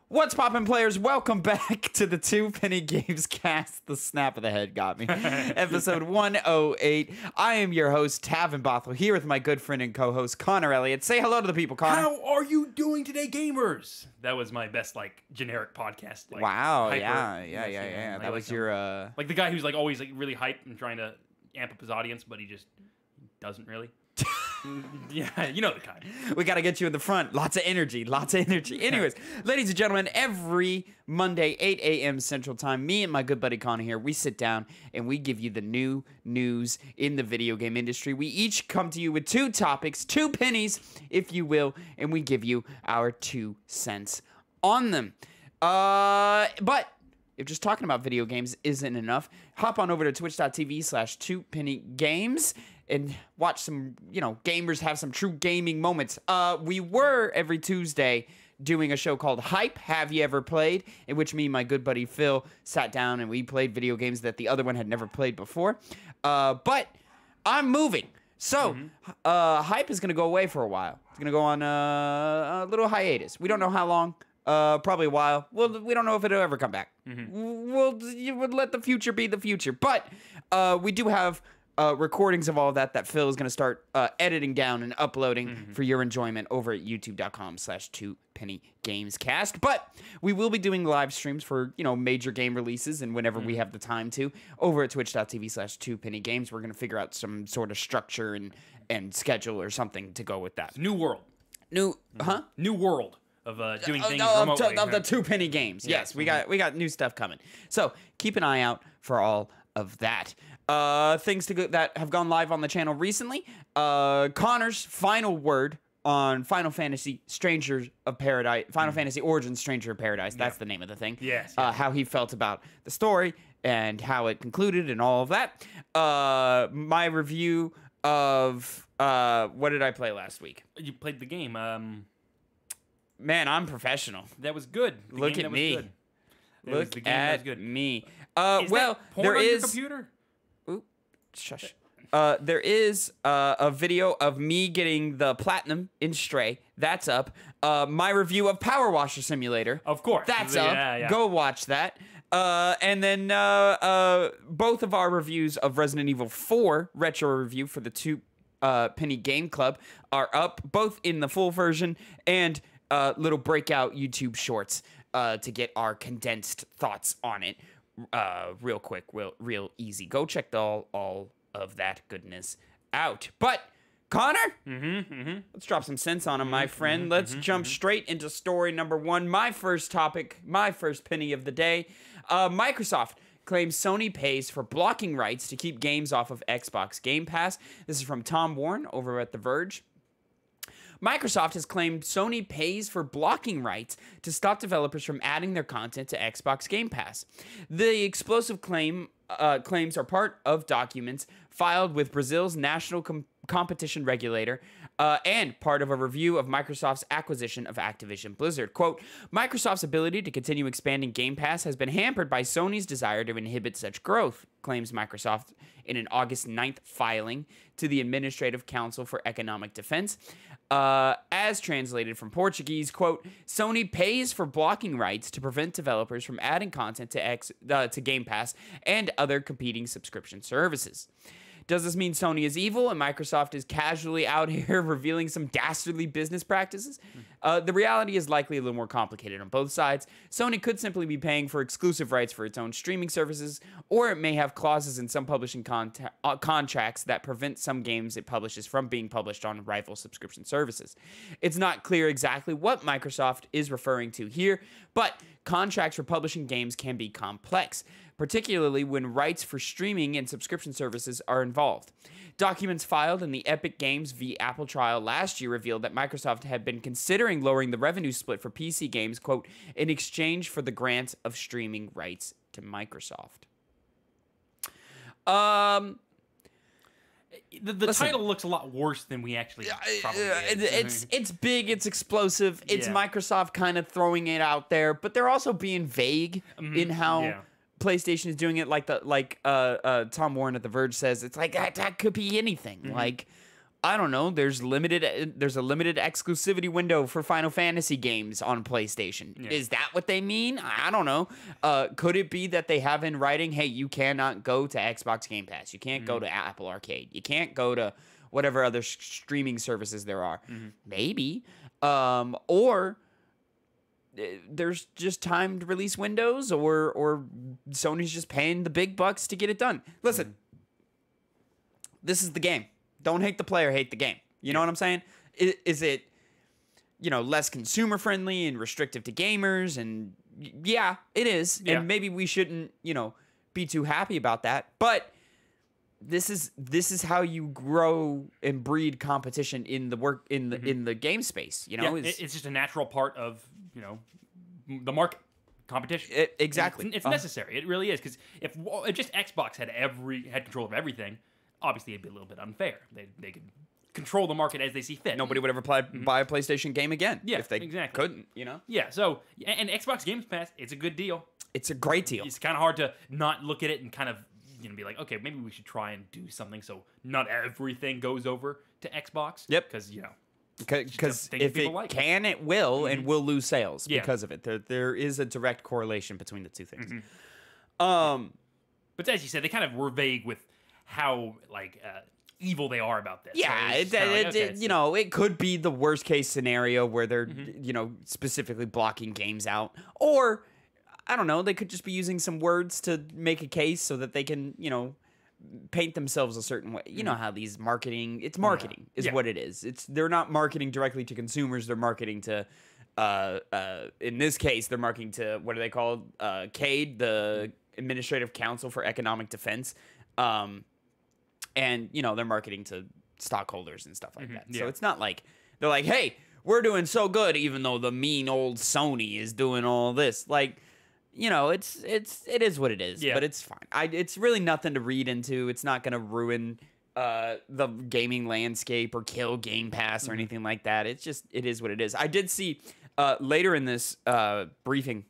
What's poppin', players? Welcome back to the Two Penny Gamescast. The snap of the head got me. Episode 108. I am your host, Tavin Bothel, here with my good friend and co-host, Connor Elliott. Say hello to the people, Connor. How are you doing today, gamers? That was my best, generic podcast. Wow, hyper, yeah. That was your, Like the guy who's, always, really hyped and trying to amp up his audience, but he just doesn't really. Yeah, you know the kind. We got to get you in the front. Lots of energy. Anyways, ladies and gentlemen, every Monday, 8 a.m. Central Time, me and my good buddy Connor here, we sit down and we give you the new news in the video game industry. We each come to you with two topics, two pennies, if you will, and we give you our 2 cents on them. But if just talking about video games isn't enough, hop on over to twitch.tv/2pennygames and watch some, gamers have some true gaming moments. We were every Tuesday doing a show called Hype, Have You Ever Played? In which me and my good buddy Phil sat down and we played video games that the other one had never played before. But I'm moving. So, Hype is going to go away for a while. It's going to go on a little hiatus. We don't know how long. Probably a while. Well, we don't know if it'll ever come back. We'll let the future be the future. But we do have recordings of all of that Phil is going to start editing down and uploading for your enjoyment over at youtube.com/2pennygamescast. But we will be doing live streams for, major game releases and whenever we have the time to over at twitch.tv/2pennygames. We're going to figure out some sort of structure and schedule or something to go with that. It's new world. New world. Of doing things remotely. Of the 2 penny games. Yes, we got new stuff coming. So keep an eye out for all of that. Things that have gone live on the channel recently. Connor's final word on Final Fantasy Stranger of Paradise. Final Fantasy Origins Stranger of Paradise. That's the name of the thing. Yes. How he felt about the story and how it concluded and all of that. My review of what did I play last week? You played the game. Man, I'm professional. That was good. Look at me. Look at me. Well, there is. Your computer? Ooh, shush. There is a video of me getting the platinum in Stray. That's up. My review of Power Washer Simulator. Of course. That's up. Yeah. Go watch that. And then both of our reviews of Resident Evil 4 retro review for the 2 Penny Game Club are up, both in the full version and little breakout YouTube shorts to get our condensed thoughts on it real quick, real easy. Go check all of that goodness out. But Connor, let's drop some sense on him, my friend. Let's jump straight into story number 1. My first topic, my first penny of the day. Microsoft claims Sony pays for blocking rights to keep games off of Xbox Game Pass. This is from Tom Warren over at The Verge. Microsoft has claimed Sony pays for blocking rights to stop developers from adding their content to Xbox Game Pass. The explosive claims are part of documents filed with Brazil's national competition regulator and part of a review of Microsoft's acquisition of Activision Blizzard. Quote, Microsoft's ability to continue expanding Game Pass has been hampered by Sony's desire to inhibit such growth, claims Microsoft in an August 9th filing to the Administrative Council for Economic Defense. As translated from Portuguese, quote, Sony pays for blocking rights to prevent developers from adding content to Game Pass and other competing subscription services. Does this mean Sony is evil and Microsoft is casually out here revealing some dastardly business practices? The reality is likely a little more complicated on both sides. Sony could simply be paying for exclusive rights for its own streaming services, or it may have clauses in some publishing contracts that prevent some games it publishes from being published on rival subscription services. It's not clear exactly what Microsoft is referring to here, but contracts for publishing games can be complex, particularly when rights for streaming and subscription services are involved. Documents filed in the Epic Games v. Apple trial last year revealed that Microsoft had been considering lowering the revenue split for PC games, quote, in exchange for the grant of streaming rights to Microsoft. The title looks a lot worse than we actually probably did. It's big, it's explosive, it's Microsoft kind of throwing it out there, but they're also being vague in how PlayStation is doing it. Like Tom Warren at The Verge says, it's like that could be anything. Like I don't know. There's a limited exclusivity window for Final Fantasy games on PlayStation. Yeah. Is that what they mean? I don't know. Could it be that they have in writing, hey, you cannot go to Xbox Game Pass. You can't go to Apple Arcade. You can't go to whatever other streaming services there are. Maybe. Or there's just timed release windows, or Sony's just paying the big bucks to get it done. Listen, this is the game. Don't hate the player, hate the game. You know what I'm saying? Is it, less consumer friendly and restrictive to gamers? And yeah, it is. Yeah. And maybe we shouldn't, be too happy about that. But this is how you grow and breed competition in the in the game space. It's just a natural part of the market competition. Exactly. It's necessary. It really is, because if just Xbox had control of everything, obviously it'd be a little bit unfair. They could control the market as they see fit. Nobody would ever buy a PlayStation game again. Yeah, if they couldn't. Yeah. So and Xbox Games Pass, it's a good deal. It's a great deal. It's kind of hard to not look at it and kind of be like, okay, maybe we should try and do something so not everything goes over to Xbox. Yep. Because because if it can, it will, and will lose sales because of it. There is a direct correlation between the two things. But as you said, they kind of were vague with how evil they are about this. Yeah, So it could be the worst case scenario where they're specifically blocking games out, or I don't know, they could just be using some words to make a case so that they can paint themselves a certain way. You know how these marketing is what it is. They're not marketing directly to consumers. They're marketing to in this case, they're marketing to, what are they called? CADE, the Administrative Council for Economic Defense. And they're marketing to stockholders and stuff like that. So it's not like they're like, hey, we're doing so good, even though the mean old Sony is doing all this. Like, it is what it is, but it's fine. It's really nothing to read into. It's not going to ruin the gaming landscape or kill Game Pass or anything like that. It is what it is. I did see later in this briefing,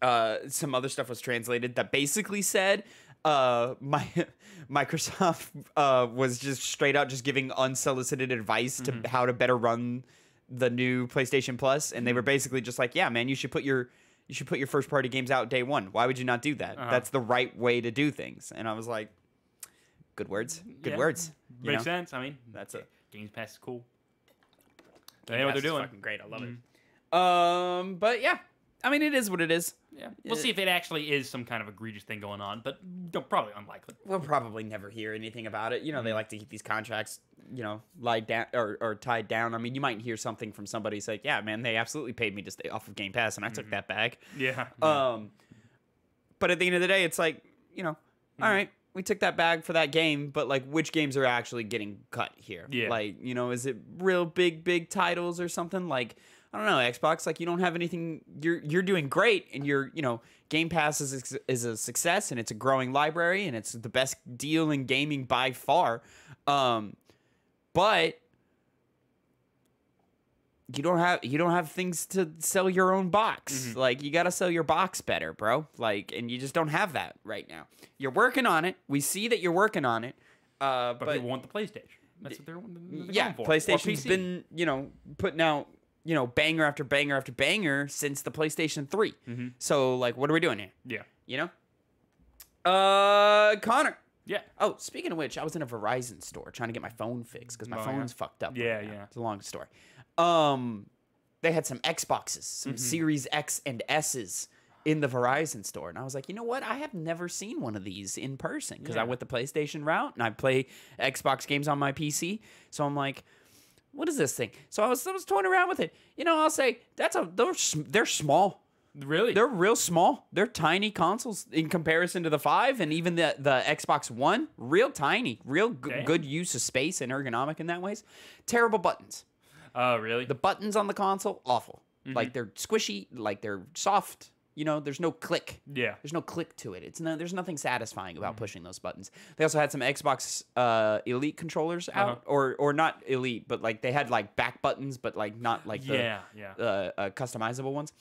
some other stuff was translated that basically said Microsoft was just straight out just giving unsolicited advice to how to better run the new PlayStation Plus, and they were basically just like, yeah, man, you should put your first party games out day one. Why would you not do that? That's the right way to do things. And I was like, good words. Good words. Makes sense. I mean, that's it. Games Pass is cool. They know what they're doing. Fucking great. I love it. But yeah, I mean, it is what it is. Yeah. We'll see if it actually is some kind of egregious thing going on, but probably unlikely. We'll probably never hear anything about it. They like to keep these contracts, lied down or tied down. I mean, you might hear something from somebody say, yeah, man, they absolutely paid me to stay off of Game Pass, and I took that back. Yeah. But at the end of the day, it's like, all right, we took that bag for that game, but like, which games are actually getting cut here? Yeah. Like, is it real big titles or something? Like, I don't know, Xbox, like, you don't have anything, you're doing great, and Game Pass is a success, and it's a growing library, and it's the best deal in gaming by far. But you don't have things to sell your own box. Like, you got to sell your box better, bro. Like, and you just don't have that right now. You're working on it. We see that you're working on it. But people want the PlayStation. That's what they're going for. PlayStation's been, putting out, banger after banger after banger since the PlayStation 3. So, like, what are we doing here? Yeah. Connor. Yeah. Oh, speaking of which, I was in a Verizon store trying to get my phone fixed because my phone's fucked up. Yeah, right now. yeah. It's a long story. They had some Xboxes, some Series X and S's in the Verizon store. And I was like, you know what? I have never seen one of these in person because I went the PlayStation route and I play Xbox games on my PC. So I'm like, what is this thing? So I was toying around with it. I'll say they're small. Really? They're real small. They're tiny consoles in comparison to the 5 and even the Xbox One. Real tiny. Real good use of space and ergonomic in that ways. Terrible buttons. Oh, really? The buttons on the console, awful. Like, they're squishy. Like, they're soft. There's no click. Yeah. There's no click to it. There's nothing satisfying about pushing those buttons. They also had some Xbox Elite controllers out, or not Elite, but like they had like back buttons, but like not like the customizable ones.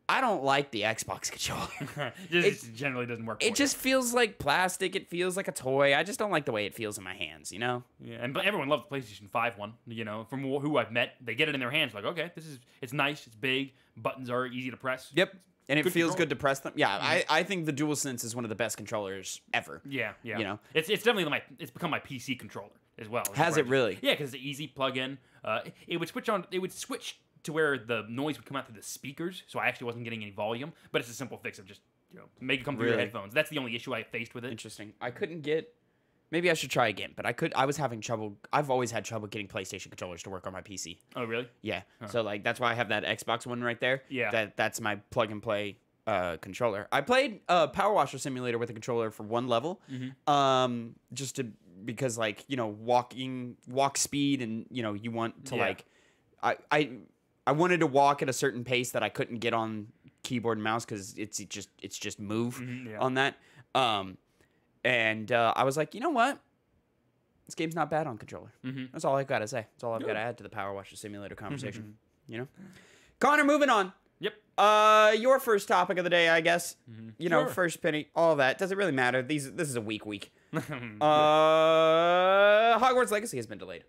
I don't like the Xbox controller. It generally doesn't work. It just feels like plastic. It feels like a toy. I just don't like the way it feels in my hands, you know? Yeah, but everyone loves the PlayStation 5 one. You know, from who I've met, they get it in their hands. Like, okay, it's nice. It's big. Buttons are easy to press. Yep. And it feels controller. good to press them. Yeah, I think the DualSense is one of the best controllers ever. Yeah. You know? It's definitely it's become my PC controller as well. Has it really? Yeah, because it's an easy plug-in. It would switch to where the noise would come out through the speakers, so I actually wasn't getting any volume. But it's a simple fix of just make it come through your headphones. That's the only issue I faced with it. Interesting. I couldn't get. Maybe I should try again, but I was having trouble. I've always had trouble getting PlayStation controllers to work on my PC. Oh, really? Yeah. So like that's why I have that Xbox one right there. Yeah. That's my plug and play controller. I played Power Washer Simulator with a controller for one level. Just because like, walk speed and you want to like I wanted to walk at a certain pace that I couldn't get on keyboard and mouse because it's just move on that. And I was like, you know what? This game's not bad on controller. That's all I've got to say. That's all I've got to add to the Power Washer Simulator conversation. Connor, moving on. Yep. Your first topic of the day, I guess. Sure. First penny, all that. Does it really matter? This is a week. Hogwarts Legacy has been delayed.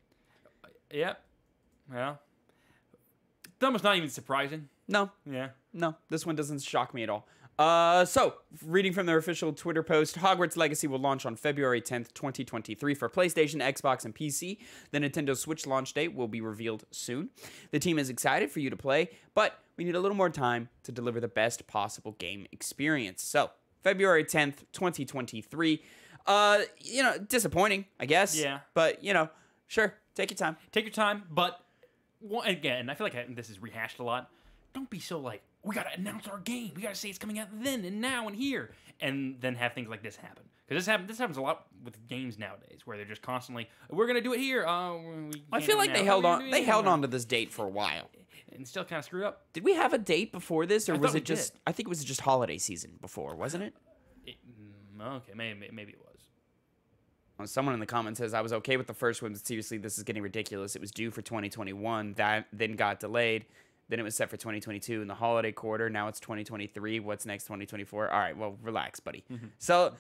Yep. Well, it's almost not even surprising. No. Yeah. No, this one doesn't shock me at all. So, reading from their official Twitter post, Hogwarts Legacy will launch on February 10th, 2023 for PlayStation, Xbox, and PC. The Nintendo Switch launch date will be revealed soon. The team is excited for you to play, but we need a little more time to deliver the best possible game experience. So, February 10th, 2023. Disappointing, I guess. Yeah. But, sure, take your time. Take your time, but again, I feel like this is rehashed a lot. Don't be so like, we gotta announce our game. We gotta say it's coming out then and now and here, and then have things like this happen. Because this happens a lot with games nowadays, where they're just constantly, we're gonna do it here. I feel like they held on. They held on to this date for a while, and still kind of screwed up. Did we have a date before this, or was it just? Did. I think it was just holiday season before, wasn't it? Okay, maybe it was. Someone in the comments says I was okay with the first one, but seriously, this is getting ridiculous. It was due for 2021, that then got delayed. Then it was set for 2022 in the holiday quarter. Now it's 2023. What's next? 2024. All right. Well, relax, buddy. So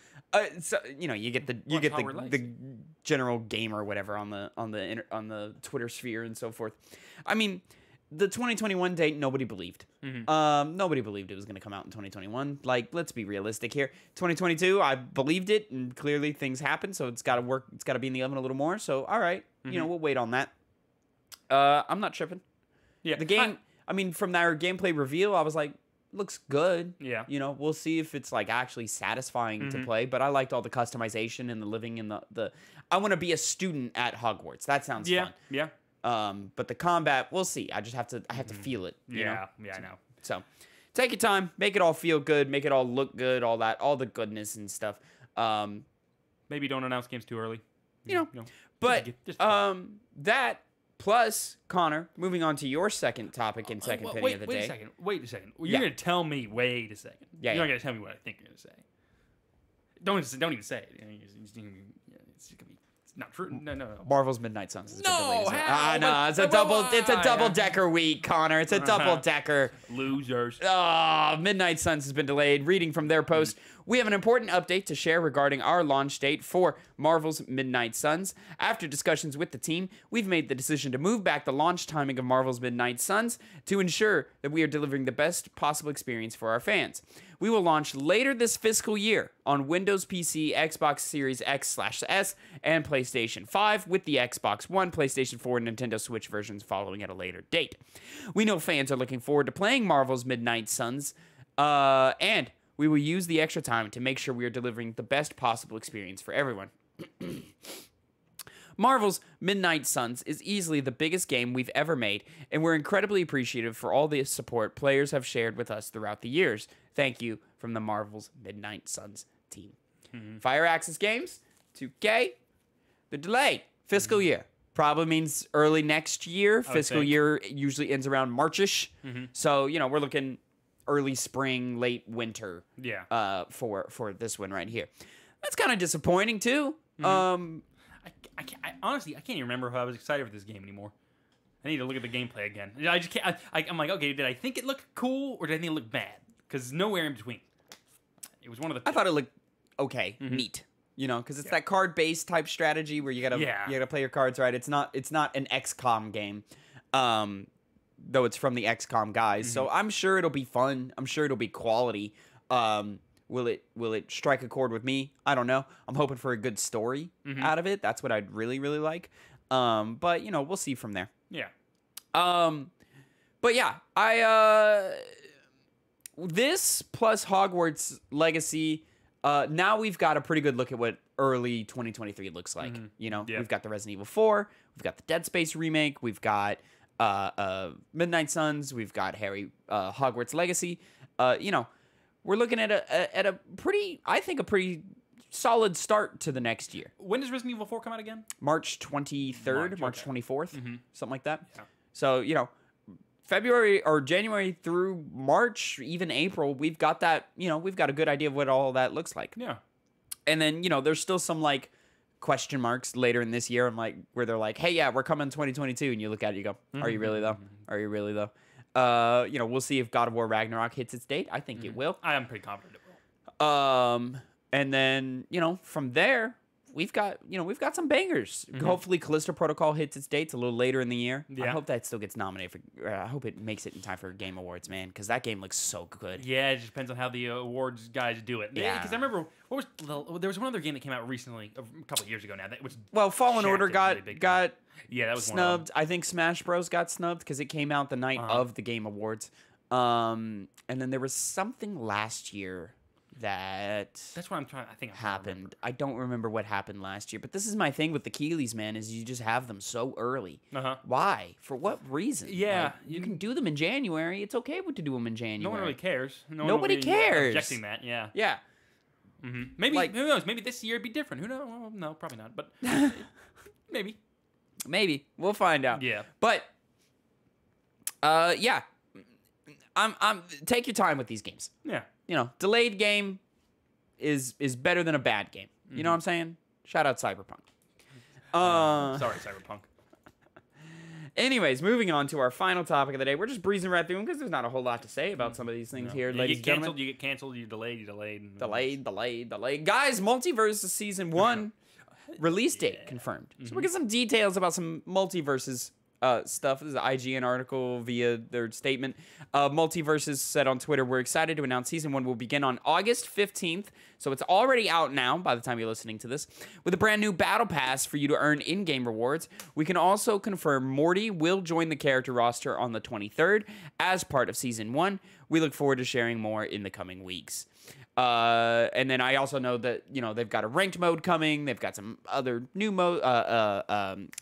you get the general gamer or whatever on the Twitter sphere and so forth. I mean, the 2021 date nobody believed. Nobody believed it was going to come out in 2021. Like, let's be realistic here. 2022, I believed it, and clearly things happened. So it's got to work. It's got to be in the oven a little more. So all right, we'll wait on that. I'm not tripping. Yeah, the game. I mean, from their gameplay reveal, I was like, looks good. Yeah. We'll see if it's like actually satisfying to play, but I liked all the customization and the living in the I want to be a student at Hogwarts. That sounds fun. Yeah. But the combat, we'll see. I have to feel it. Yeah, I know. So, take your time, make it all feel good, make it all look good, all the goodness and stuff. Maybe don't announce games too early. But that plus, Connor, moving on to your second topic and second penny of the day. Wait a second. You're going to tell me, wait a second. Yeah, you're not going to tell me what I think you're going to say. Don't even say it. It's going to be not true. No. Marvel's Midnight Suns. It's how? It's a double-decker week, Connor. It's a double-decker. Losers. Midnight Suns has been delayed. Reading from their post, we have an important update to share regarding our launch date for Marvel's Midnight Suns. After discussions with the team, we've made the decision to move back the launch timing of Marvel's Midnight Suns to ensure that we are delivering the best possible experience for our fans. We will launch later this fiscal year on Windows PC, Xbox Series X/S, and PlayStation 5, with the Xbox One, PlayStation 4, and Nintendo Switch versions following at a later date. We know fans are looking forward to playing Marvel's Midnight Suns, and we will use the extra time to make sure we are delivering the best possible experience for everyone. Marvel's Midnight Suns is easily the biggest game we've ever made, and we're incredibly appreciative for all the support players have shared with us throughout the years. Thank you from the Marvel's Midnight Suns team. Fire Access Games, 2K, the delayed fiscal year. Probably means early next year. Fiscal year usually ends around Marchish. So, we're looking early spring, late winter for this one right here. That's kind of disappointing, too. I honestly, I can't even remember if I was excited for this game anymore. I need to look at the gameplay again. I just can't. I'm like, okay, did I think it looked cool or did I think it looked bad? Because nowhere in between. It was one of the. I thought it looked okay, neat. You know, because it's that card-based type strategy where you gotta play your cards right. It's not an XCOM game, though it's from the XCOM guys. So I'm sure it'll be fun. I'm sure it'll be quality. Will it strike a chord with me? I don't know. I'm hoping for a good story out of it. That's what I'd really like. But you know, we'll see from there. Yeah. But yeah, this plus Hogwarts Legacy. Now we've got a pretty good look at what early 2023 looks like. You know, we've got the Resident Evil 4, we've got the Dead Space remake, we've got Midnight Suns, we've got Hogwarts Legacy. You know, we're looking at a pretty solid start to the next year. When does Resident Evil 4 come out again? March 23rd, March 24th, something like that. Yeah. So, you know, February or January through March, even April, we've got that, you know, we've got a good idea of what all that looks like. Yeah. And then, you know, there's still some like question marks later in this year. I'm like, where they're like, hey, yeah, we're coming 2022. And you look at it, you go, are you really though? Are you really though? You know, we'll see if God of War Ragnarok hits its date. I think it will. I am pretty confident it will. And then, you know, from there, we've got some bangers. Hopefully Callisto Protocol hits its dates a little later in the year. Yeah. I hope that still gets nominated for, I hope it makes it in time for Game Awards, man, because that game looks so good. Yeah, it just depends on how the awards guys do it. Yeah. Because I remember, there was one other game that came out recently, a couple of years ago now. That was Fallen Order got yeah, that was snubbed. I think Smash Bros got snubbed because it came out the night of the Game Awards. And then there was something last year that's what I think happened. I don't remember what happened last year, but this is my thing with the Keeleys, man, is you just have them so early. Why? For what reason? Yeah. Like, you can do them in January. It's okay to do them in January. No one really cares. Nobody cares. Objecting that, yeah. Yeah. Maybe, who knows? Maybe this year it'd be different. Who knows? Well, no, probably not, but maybe. Maybe. We'll find out. Yeah. But, yeah. I'm take your time with these games. Yeah. You know, delayed game is better than a bad game. You know what I'm saying? Shout out Cyberpunk. Sorry, Cyberpunk. Anyways, moving on to our final topic of the day. We're just breezing right through them because there's not a whole lot to say about some of these things here, ladies and gentlemen. You get canceled, you delayed. Delayed. Guys, Multiversus Season 1 release date confirmed. So we'll get some details about some Multiversus stuff. This is an IGN article via their statement. Multiversus said on Twitter, we're excited to announce Season 1 will begin on August 15th. So it's already out now by the time you're listening to this. With a brand new battle pass for you to earn in-game rewards. We can also confirm Morty will join the character roster on the 23rd as part of Season 1. We look forward to sharing more in the coming weeks. And then I also know that, you know, they've got a ranked mode coming. They've got some other new mode.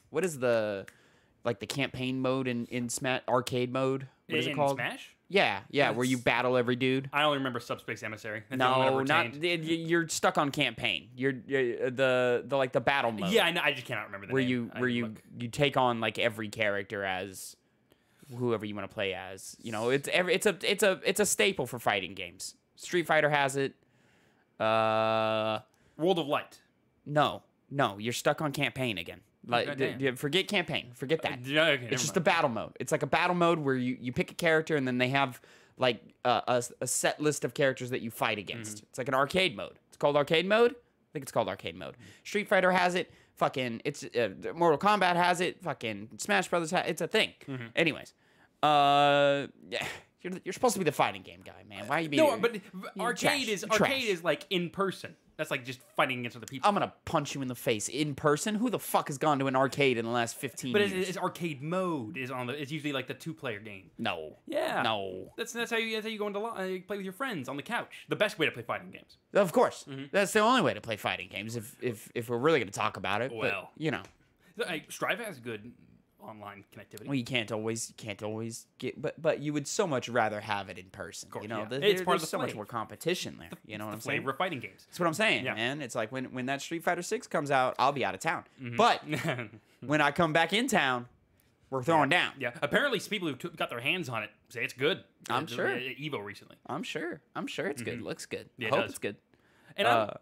What is the campaign mode in Smash, arcade mode? What is it called? Smash? Yeah, where you battle every dude. I only remember Subspace Emissary. That's No, not you're stuck on campaign. You're the battle mode. Yeah, I know. I just cannot remember the name. Where you take on like every character as whoever you want to play as. You know, it's a staple for fighting games. Street Fighter has it. World of Light. No, you're stuck on campaign again. Like, forget campaign. Forget that. Okay, it's just a battle mode. It's like a battle mode where you pick a character and then they have like a set list of characters that you fight against. It's like an arcade mode. It's called arcade mode. I think it's called arcade mode. Street Fighter has it. Fucking Mortal Kombat has it. Fucking Smash Brothers has it. It's a thing. Anyways, yeah. You're supposed to be the fighting game guy, man. Why are you being but arcade is like in person. That's like just fighting against other people. I'm gonna punch you in the face in person. Who the fuck has gone to an arcade in the last 15 years? But it's arcade mode is on the. It's usually like the 2-player game. No. Yeah. No. That's how you go into play with your friends on the couch. The best way to play fighting games. Of course, that's the only way to play fighting games. If we're really gonna talk about it, well, but, you know, Strive has good online connectivity. Well, you can't always get, but you would so much rather have it in person. Of course, you know, yeah. It's part of there's so much more competition there. You know what I'm saying? Flavor of fighting games. That's what I'm saying, man. It's like when that Street Fighter 6 comes out, I'll be out of town. But when I come back in town, we're throwing down. Yeah. Apparently, people who got their hands on it say it's good. I'm sure. Evo recently. I'm sure it's good. Looks good. Yeah, I hope it's good. And I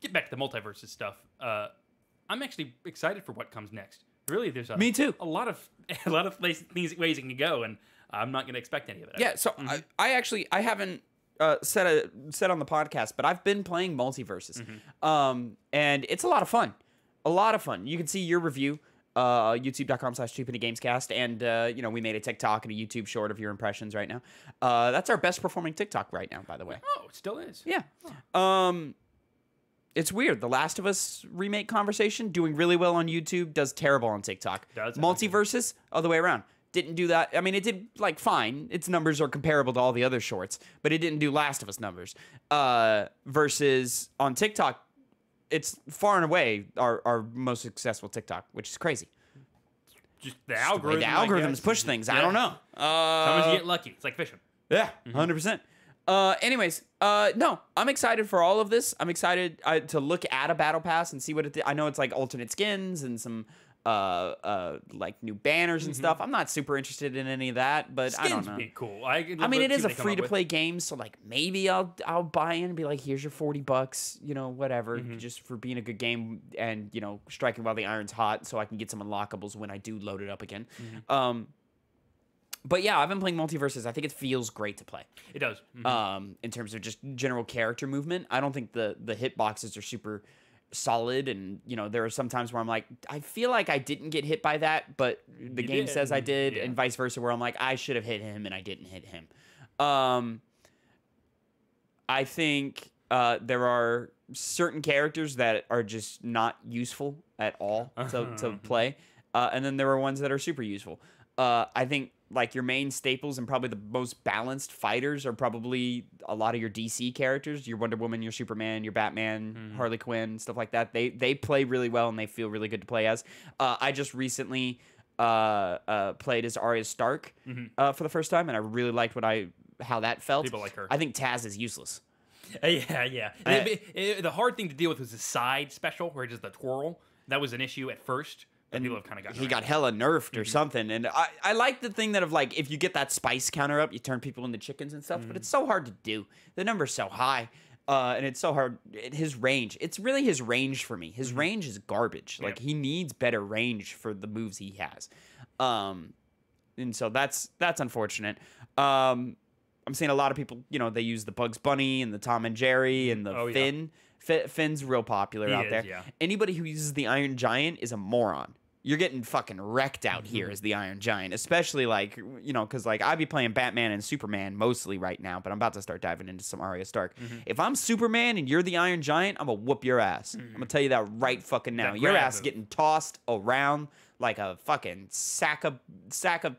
get back to the Multiversus stuff. I'm actually excited for what comes next. Really, there's Me too. A lot of a lot of ways it can go, and I'm not going to expect any of it. Yeah, so I haven't said on the podcast, but I've been playing Multiversus, and it's a lot of fun. A lot of fun. You can see your review, youtube.com/2pennygamescast, and we made a TikTok and a YouTube short of your impressions right now. That's our best performing TikTok right now, by the way. Oh, it still is. Yeah. It's weird. The Last of Us remake conversation doing really well on YouTube, does terrible on TikTok. Multiversus, other way around. Didn't do that. I mean, it did like fine. Its numbers are comparable to all the other shorts, but it didn't do Last of Us numbers. Versus on TikTok, it's far and away our most successful TikTok, which is crazy. Just the algorithm. The algorithms push things. Yeah. I don't know. Sometimes you get lucky. It's like fishing. Yeah, 100%. Anyways, no, I'm excited for all of this. I'm excited to look at a battle pass and see what it. I know it's like alternate skins and some like new banners and stuff. I'm not super interested in any of that, but skins I don't know. Be cool. I mean, it is a free to play game, so like maybe I'll buy in and be like, here's your $40, whatever, just for being a good game and striking while the iron's hot, so I can get some unlockables when I do load it up again. But yeah, I've been playing Multiversus. I think it feels great to play. It does. In terms of just general character movement, I don't think the hitboxes are super solid, and there are some times where I'm like, I feel like I didn't get hit by that, but the game says I did, and vice versa, where I'm like, I should have hit him and I didn't hit him. I think there are certain characters that are just not useful at all to play, and then there are ones that are super useful. I think like your main staples and probably the most balanced fighters are probably a lot of your DC characters, your Wonder Woman, your Superman, your Batman, Harley Quinn, stuff like that. They play really well and they feel really good to play as. I just recently played as Arya Stark for the first time, and I really liked how that felt. People like her. I think Taz is useless. Yeah. The hard thing to deal with was the side special, where it does the twirl. That was an issue at first. And people have kind of gotten he got hella nerfed or something. And I like the thing that of like, if you get that spice counter up, you turn people into chickens and stuff, but it's so hard to do. The number's so high. And it's so hard. His range, it's really his range for me. His range is garbage. Like he needs better range for the moves he has. And so that's unfortunate. I'm seeing a lot of people, they use the Bugs Bunny and the Tom and Jerry and the Finn. Finn's real popular out there. Yeah. Anybody who uses the Iron Giant is a moron. You're getting fucking wrecked out here as the Iron Giant, especially like, because like I be playing Batman and Superman mostly right now, but I'm about to start diving into some Arya Stark. If I'm Superman and you're the Iron Giant, I'm gonna whoop your ass. I'm gonna tell you that right fucking now. Your ass getting tossed around like a fucking sack of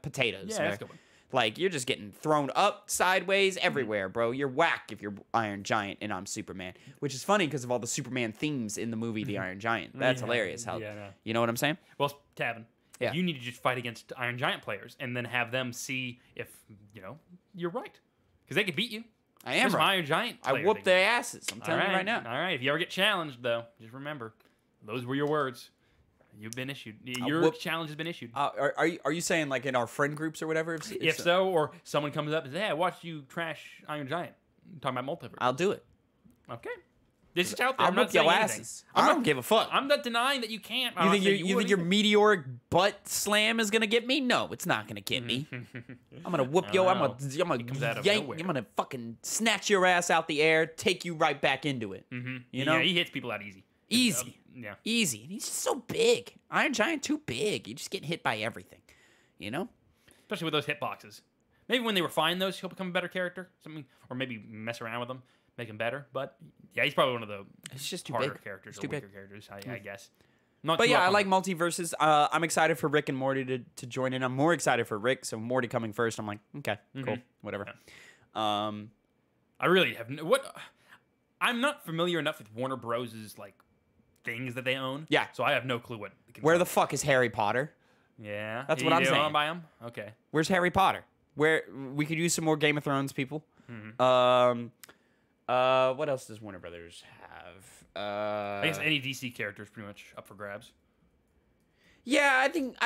potatoes. Yeah, that's a good one. Like, you're just getting thrown up, sideways, everywhere, bro. You're whack if you're Iron Giant and I'm Superman. Which is funny because of all the Superman themes in the movie The Iron Giant. That's hilarious. You know what I'm saying? Well, Tavin, you need to just fight against Iron Giant players and then have them see if, you're right. Because they could beat you. I am right. Iron Giant players, I whoop their asses. I'm telling you right now. All right. If you ever get challenged, though, just remember, those were your words. You've been issued. Your challenge has been issued. Are you saying like in our friend groups or whatever? If so, or someone comes up and says, "Hey, I watched you trash Iron Giant." I'm talking about Multiverse. I'll do it. Okay. This is out there. I'll whip your asses. I don't give a fuck. I'm not denying that you can't. You think your meteoric butt slam is gonna get me? No, it's not gonna get me. I'm gonna whoop yo. I'm gonna yank. I'm gonna fucking snatch your ass out the air, take you right back into it. You know? Yeah, he hits people out easy. Yeah. Easy. And he's just so big. Iron Giant too big. You just get hit by everything. Especially with those hitboxes. Maybe when they refine those, he'll become a better character. Or maybe mess around with them, make him better. But yeah, he's probably one of the harder characters or weaker characters, I guess. I like Multiversus. I'm excited for Rick and Morty to join in. I'm more excited for Rick, so Morty coming first. I'm like, okay, cool, whatever. Yeah. I really have I'm not familiar enough with Warner Bros.'s like things that they own. Yeah. So I have no clue what. Where the fuck is Harry Potter? Yeah. That's what I'm saying. You buy him? Okay. Where's Harry Potter? Where we could use some more Game of Thrones people. What else does Warner Brothers have? I guess any DC character is pretty much up for grabs. Yeah, I think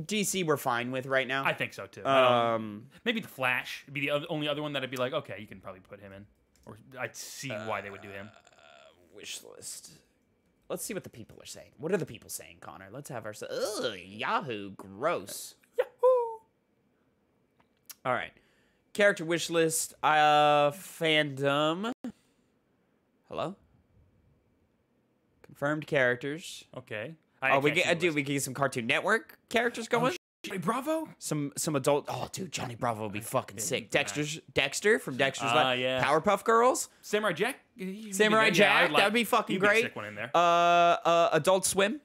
DC we're fine with right now. I think so too. Maybe the Flash would be the only other one that I'd be like, okay, you can probably put him in, or I'd see why they would do him. Wish list. Let's see what the people are saying. What are the people saying, Connor? Let's have our... Ugh, Yahoo, gross. All right. Character wish list. Fandom. Hello? Confirmed characters. Okay. We get some Cartoon Network characters going. Johnny Bravo? Some adult. Oh, dude, Johnny Bravo would be fucking sick. Dexter from Dexter's Lab. Yeah. Powerpuff Girls. Samurai Jack? Samurai Jack. That would be fucking great. Sick one in there. Adult Swim.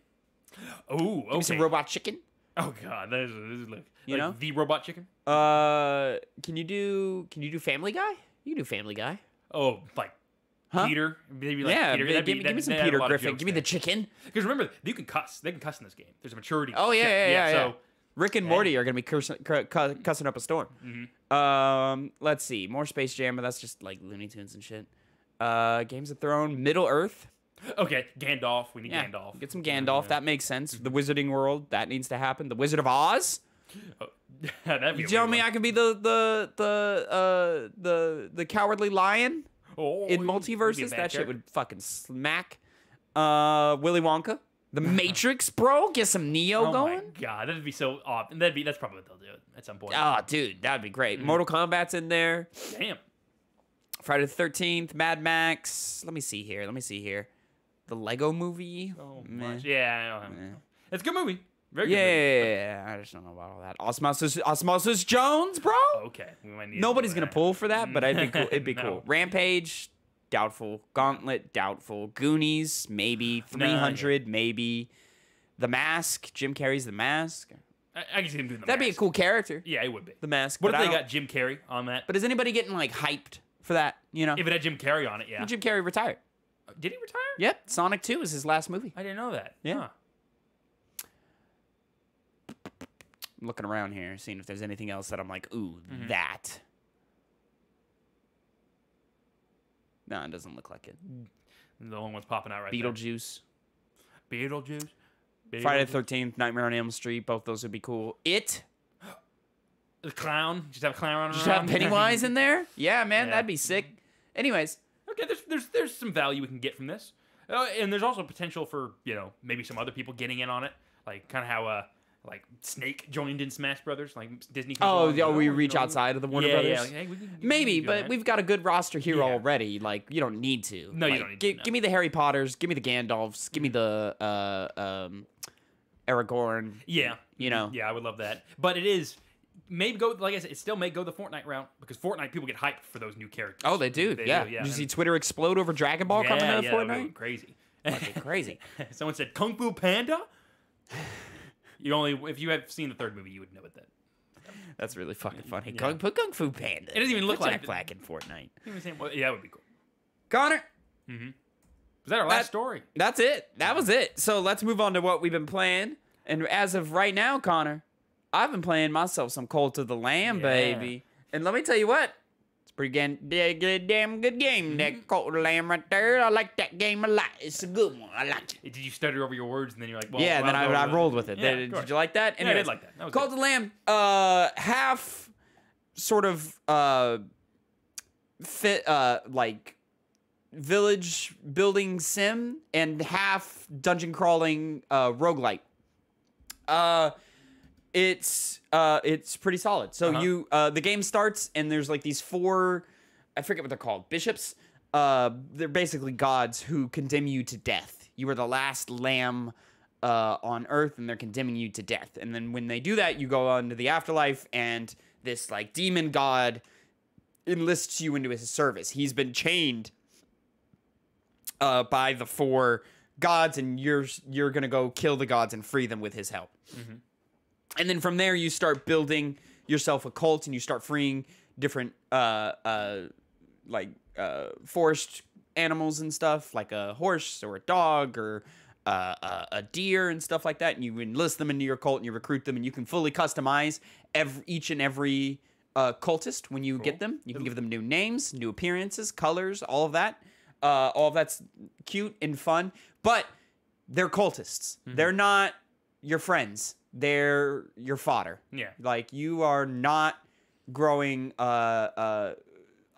Oh, okay. Give me some Robot Chicken. Oh god, this is like You know? the Robot Chicken. Can you do Family Guy? You can do Family Guy. Oh, like Peter, maybe like Yeah, Peter. give me some Peter Griffin. Give me the chicken. Because remember, you can cuss. They can cuss in this game. There's a maturity. Oh yeah. So Rick and Morty are gonna be cussing up a storm. Let's see, more Space Jam, but that's just like Looney Tunes and shit. Games of Thrones, Middle Earth. Okay, Gandalf. We need Gandalf. Get some Gandalf. That makes sense. The Wizarding World. That needs to happen. The Wizard of Oz. Oh, that'd be You tell me I can be the Cowardly Lion in Multiversus? That shit would fucking smack. Willy Wonka. The Matrix, bro. Get some Neo going. Oh my god, that'd be so odd. And that's probably what they'll do at some point. Oh, dude, that'd be great. Mortal Kombat's in there. Damn. Friday the 13th, Mad Max. Let me see here. The Lego Movie. Oh, Meh. yeah. It's a good movie. Very good. Yeah, I just don't know about all that. Osmosis Jones, bro. Okay, we might need. Nobody's gonna pull for that, but it'd be cool. It'd be No. cool. Rampage, doubtful. Gauntlet, doubtful. Goonies, maybe. 300, maybe. The Mask. Jim Carrey's The Mask. I can see him doing the That'd be a Mask. cool character. Yeah, it would be. The Mask. What but if I they don't- got Jim Carrey on that? But is anybody getting like hyped for that? You know, If it had Jim Carrey on it, yeah. Jim Carrey retired. Did he retire? Yep, Sonic 2 is his last movie. I didn't know that. Yeah. Huh. I'm looking around here, seeing if there's anything else that I'm like, ooh, that. No, it doesn't look like it. The only one's popping out right there. Beetlejuice. Beetlejuice. Friday the 13th, Nightmare on Elm Street. Both those would be cool. It. The clown. Just have a clown around. Just have Pennywise in there? Yeah, man, Yeah. that'd be sick. Anyways. Okay, there's some value we can get from this, and there's also potential for maybe some other people getting in on it, like kind of how like Snake joined in Smash Brothers, like Disney. We reach outside of the Warner Brothers? Yeah, like, hey, Maybe, we can but do that. we've got a good roster here Yeah. already. Like, you don't need to. No, you Like, don't need to, no. Give me the Harry Potters. Give me the Gandalfs. Give me the Aragorn. Yeah, You know. Yeah, I would love that, but it is. Maybe go, like I said, it still may go the Fortnite route because Fortnite people get hyped for those new characters. Oh, they do. Yeah. Did you see Twitter explode over Dragon Ball coming to that would be Fortnite? crazy. Fucking crazy. Someone said Kung Fu Panda. If you have seen the third movie, you would know it then. That's really fucking funny. Yeah. Put Kung Fu Panda. It doesn't even look Put like Jack Black in Fortnite. Well, yeah, that would be cool. Connor, Was that our last story? that's it. That was it. So let's move on to what we've been playing. And as of right now, Connor, I've been playing myself some Cult of the Lamb, Yeah. baby. And let me tell you what. It's a pretty damn good game, that Cult of the Lamb right there. I like that game a lot. It's a good one. I like it. Did you stutter over your words and then you're like, well, Yeah, then I rolled with it. Yeah, Did of course. you like that? Yeah, I did like that. That was Cult good. of the Lamb, half sort of like village building sim and half dungeon crawling roguelite. It's pretty solid. So the game starts and there's like these four, I forget what they're called, bishops. They're basically gods who condemn you to death. You are the last lamb on Earth, and they're condemning you to death. And then when they do that, you go on to the afterlife, and this like demon god enlists you into his service. He's been chained by the four gods, and you're gonna go kill the gods and free them with his help. And then from there, you start building yourself a cult, and you start freeing different forest animals and stuff, like a horse or a dog or a deer and stuff like that. And you enlist them into your cult, and you recruit them, and you can fully customize each and every cultist when you get them. You can give them new names, new appearances, colors, all of that. All of that's cute and fun, but they're cultists. They're not your friends. They're your fodder. Yeah. Like, you are not growing a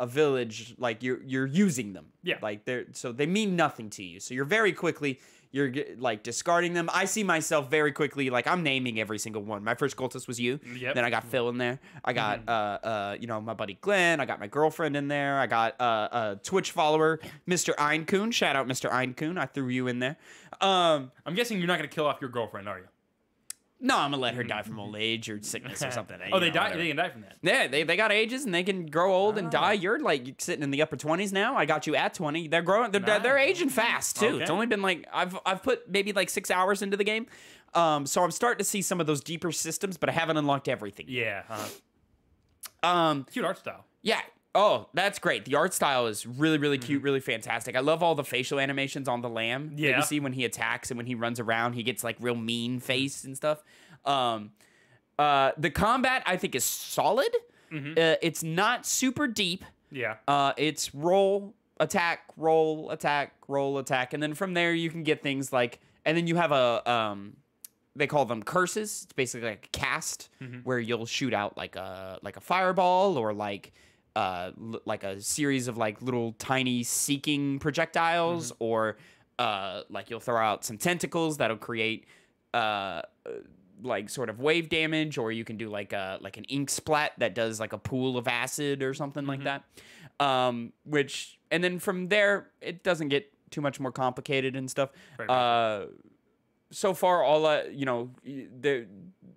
village. Like, you're using them. Yeah. Like, so they mean nothing to you. So you're very quickly, you're like discarding them. I see myself very quickly, like I'm naming every single one. My first cultist was you. Yep. Then I got Phil in there. I got my buddy Glenn. I got my girlfriend in there. I got a Twitch follower, Mr. Einkoon. Shout out Mr. Einkoon. I threw you in there. I'm guessing you're not gonna kill off your girlfriend, are you? No, I'm gonna let her die from old age or sickness or something. Oh, they die. Whatever. They can die from that. Yeah, they got ages and they can grow old and die. You're like sitting in the upper 20s now. I got you at 20. They're growing. They're aging fast too. Okay. It's only been like I've put maybe like 6 hours into the game, so I'm starting to see some of those deeper systems, but I haven't unlocked everything. Yeah. Cute art style. Yeah. Oh, that's great. The art style is really, really cute, really fantastic. I love all the facial animations on the lamb. Yeah. That you see when he attacks and when he runs around, he gets like real mean face and stuff. The combat I think is solid. It's not super deep. Yeah. It's roll, attack, roll, attack, roll, attack, and then from there you can get things like, and then you have a they call them curses. It's basically like a cast where you'll shoot out like a fireball or like a series of like little tiny seeking projectiles, or like you'll throw out some tentacles that'll create like sort of wave damage, or you can do like an ink splat that does like a pool of acid or something like that. Which, and then from there it doesn't get too much more complicated and stuff. So far, all in the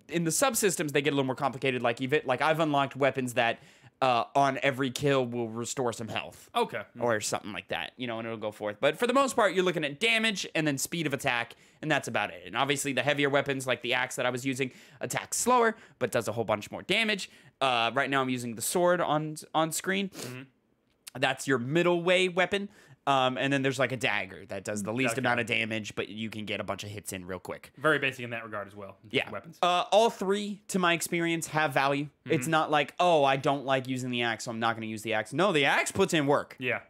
subsystems they get a little more complicated. Like I've unlocked weapons that on every kill will restore some health. Okay. Or something like that, and it'll go forth. But for the most part, you're looking at damage and then speed of attack, and that's about it. And obviously, the heavier weapons, like the axe that I was using, attacks slower, but does a whole bunch more damage. Right now, I'm using the sword on screen. That's your middle way weapon. And then there's like a dagger that does the least amount of damage, but you can get a bunch of hits in real quick. Very basic in that regard as well. Yeah. Weapons. All three, to my experience, have value. It's not like, oh, I don't like using the axe, so I'm not going to use the axe. No, the axe puts in work. Yeah.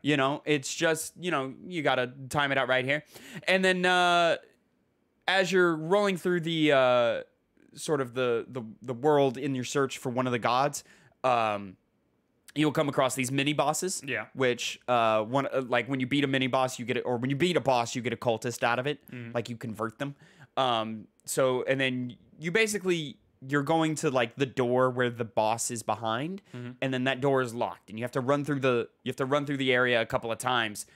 It's just, you got to time it out right here. And then as you're rolling through the sort of the world in your search for one of the gods, you'll come across these mini bosses. Yeah. Which like when you beat a mini boss, you get it, or when you beat a boss, you get a cultist out of it. Like you convert them. So and then you're going to like the door where the boss is behind, and then that door is locked, and you have to run through the area a couple of times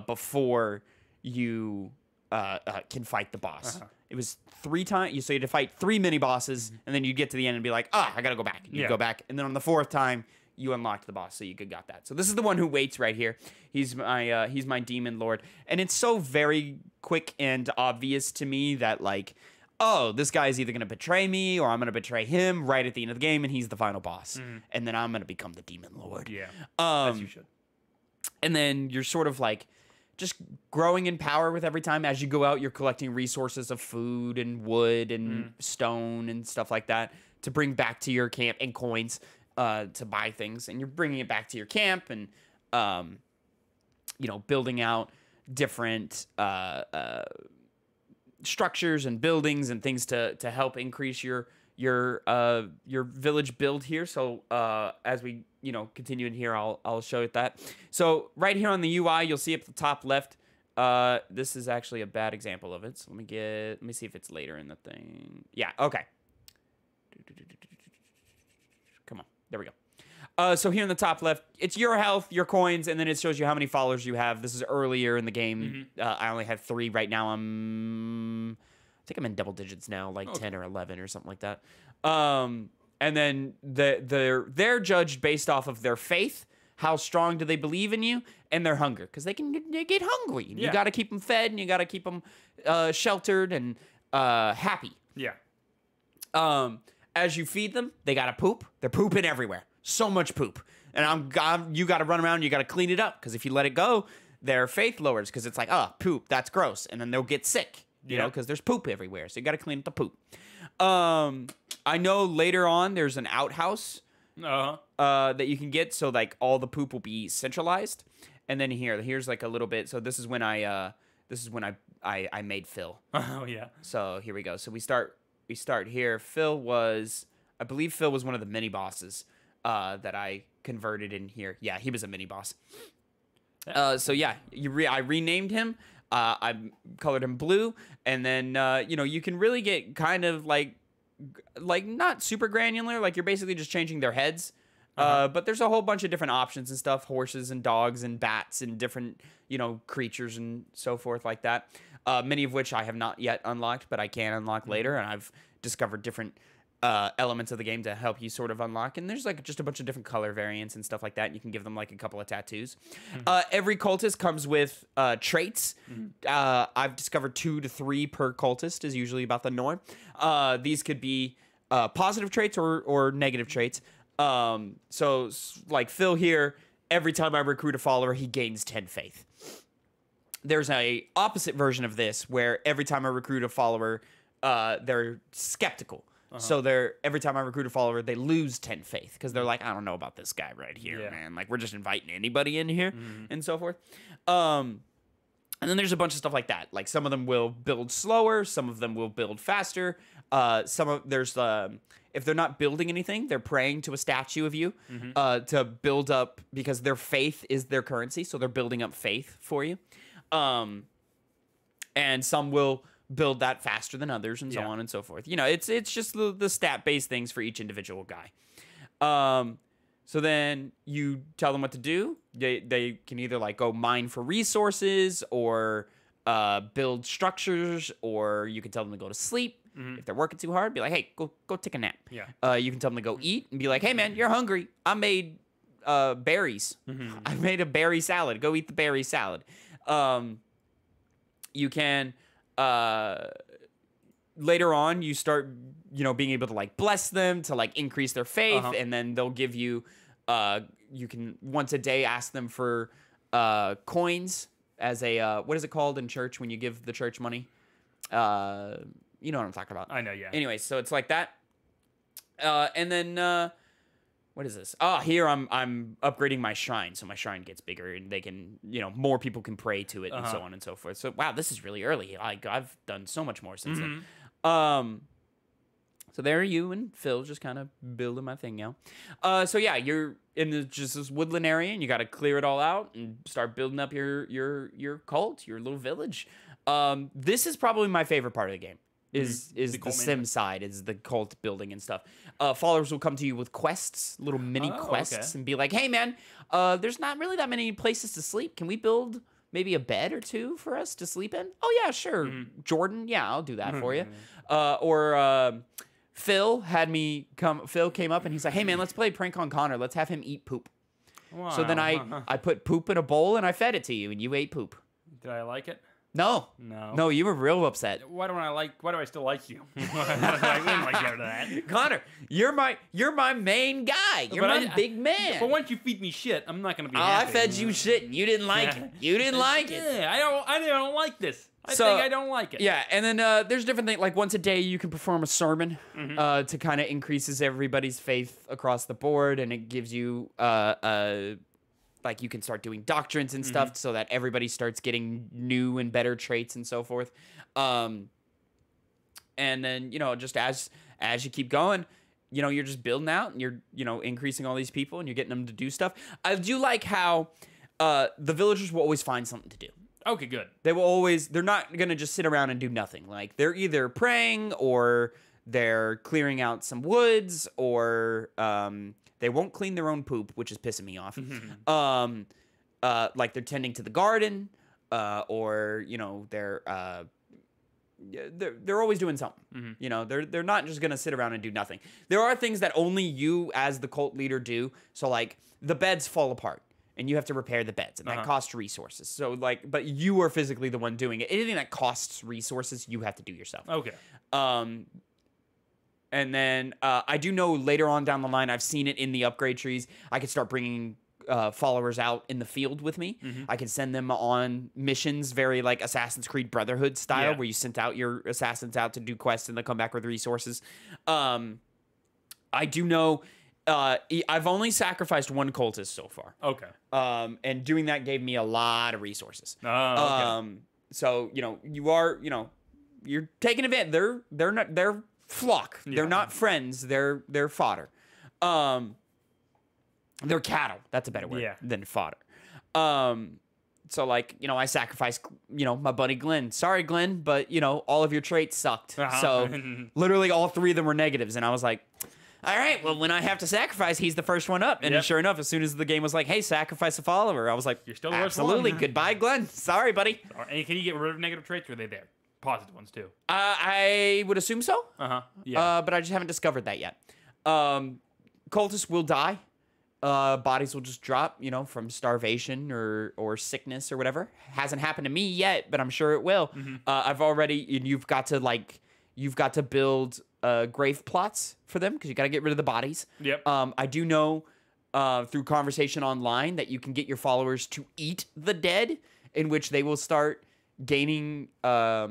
before you can fight the boss. It was 3 times. So you had to fight 3 mini bosses, and then you get to the end and be like, I gotta go back. And you go back, and then on the 4th time, you unlocked the boss, so you got that. So this is the one who waits right here. He's my demon lord, and it's so very quick and obvious to me that like, oh, this guy's either gonna betray me or I'm gonna betray him right at the end of the game, and he's the final boss, and then I'm gonna become the demon lord. Yeah, as you should. And then you're sort of like just growing in power with every time. As you go out, you're collecting resources of food and wood and stone and stuff like that to bring back to your camp, and coins. To buy things, and you're bringing it back to your camp, and building out different structures and buildings and things to help increase your village build here. So as we continue in here, I'll show you that. So right here on the UI, you'll see up the top left. This is actually a bad example of it. So let me see if it's later in the thing. Yeah. Okay. There we go. So here in the top left, it's your health, your coins, and then it shows you how many followers you have. This is earlier in the game. I only had 3 right now. I think I'm in double digits now, like 10 or 11 or something like that. And then they're judged based off of their faith, how strong do they believe in you, and their hunger, because they get hungry. Yeah. You got to keep them fed, and you got to keep them sheltered and happy. Yeah. As you feed them, they gotta poop. They're pooping everywhere. So much poop. And you gotta run around, you gotta clean it up, because if you let it go, their faith lowers, because it's like, poop, that's gross. And then they'll get sick, you know, because there's poop everywhere. So you gotta clean up the poop. I know later on there's an outhouse that you can get, so like all the poop will be centralized. And then here's like a little bit. So this is when I made Phil. Oh yeah. So here we go. So we start here. I believe Phil was one of the mini bosses that I converted in here. Yeah, he was a mini boss. So yeah, I renamed him. I've colored him blue, and then you know, you can really get kind of like not super granular. Like you're basically just changing their heads. But there's a whole bunch of different options and stuff, horses and dogs and bats and different, you know, creatures and so forth like that. Many of which I have not yet unlocked, but I can unlock later. And I've discovered different elements of the game to help you sort of unlock. And there's like just a bunch of different color variants and stuff like that. And you can give them like a couple of tattoos. Every cultist comes with traits. I've discovered 2 to 3 per cultist is usually about the norm. These could be positive traits or negative traits. So like Phil here, every time I recruit a follower, he gains 10 faith. There's a opposite version of this where every time I recruit a follower, they're skeptical. So every time I recruit a follower, they lose 10 faith because they're like, I don't know about this guy right here, man. Like we're just inviting anybody in here and so forth. And then there's a bunch of stuff like that. Like some of them will build slower, some of them will build faster. If they're not building anything, they're praying to a statue of you to build up, because their faith is their currency. So they're building up faith for you. And some will build that faster than others and so on and so forth. You know, it's just the stat-based things for each individual guy. So then you tell them what to do. They can either like go mine for resources or build structures, or you can tell them to go to sleep. If they're working too hard, be like, hey, go take a nap. You can tell them to go eat and be like, hey, man, you're hungry. I made berries. I made a berry salad. Go eat the berry salad. You can... later on, you start, you know, being able to like bless them to like increase their faith, and then they'll give you, you can once a day ask them for coins as a what is it called in church when you give the church money? You know what I'm talking about. I know, yeah. Anyway, so it's like that, and then what is this? Oh, here I'm upgrading my shrine, so my shrine gets bigger, and they can, you know, more people can pray to it, and so on and so forth. So wow, this is really early. I've done so much more since then. So there you and Phil just kind of building my thing now. So yeah, you're in just this woodland area, and you got to clear it all out and start building up your cult, your little village. This is probably my favorite part of the game. Is the sim side, is the cult building and stuff. Followers will come to you with quests, little mini quests, and be like, hey man, there's not really that many places to sleep. Can we build maybe a bed or 2 for us to sleep in? Oh yeah, sure. Jordan, yeah, I'll do that for you. Or Phil came up and he's like, hey man, let's play prank on Connor. Let's have him eat poop. Wow. So then I put poop in a bowl and I fed it to you, and you ate poop. Did I like it? No, you were real upset. Why do I still like you? I wouldn't like you after that. Connor, you're my main guy. You're my big man. But once you feed me shit, I'm not gonna be happy. I fed you shit and you didn't like it. You didn't like it. Yeah, I don't like this. I think I don't like it. Yeah, and then there's different things. Like once a day, you can perform a sermon to kind of increases everybody's faith across the board, and it gives you like you can start doing doctrines and stuff so that everybody starts getting new and better traits and so forth. And then, you know, just as you keep going, you know, you're just building out and you're, you know, increasing all these people and you're getting them to do stuff. I do like how the villagers will always find something to do. Okay, good. They're not going to just sit around and do nothing. Like they're either praying or they're clearing out some woods, or they won't clean their own poop, which is pissing me off. Like they're tending to the garden, or you know they're always doing something. You know, they're not just gonna sit around and do nothing. There are things that only you as the cult leader do. So like the beds fall apart, and you have to repair the beds, and that costs resources. So like, but you are physically the one doing it. Anything that costs resources, you have to do yourself. Okay. And then I do know later on down the line, I've seen it in the upgrade trees, I could start bringing followers out in the field with me. I can send them on missions, very like Assassin's Creed Brotherhood style, where you sent out your assassins out to do quests and they come back with resources. I do know I've only sacrificed 1 cultist so far. Okay. And doing that gave me a lot of resources. Oh, okay. So, you know, you're taking advantage. They're flock. They're not friends. They're fodder. They're cattle. That's a better word than fodder. So, like, you know, I sacrificed, you know, my buddy Glenn. Sorry, Glenn, but, you know, all of your traits sucked. So, literally all 3 of them were negatives. And I was like, all right, well, when I have to sacrifice, he's the first one up. And sure enough, as soon as the game was like, hey, sacrifice a follower, I was like, you're still the absolutely. worst one. Goodbye, Glenn. Sorry, buddy. And can you get rid of negative traits, or are they there? Positive ones, too. I would assume so. Yeah. But I just haven't discovered that yet. Cultists will die. Bodies will just drop, you know, from starvation or sickness or whatever. Hasn't happened to me yet, but I'm sure it will. I've already, you've got to build grave plots for them because you got to get rid of the bodies. Yep. I do know through conversation online that you can get your followers to eat the dead, in which they will start gaining a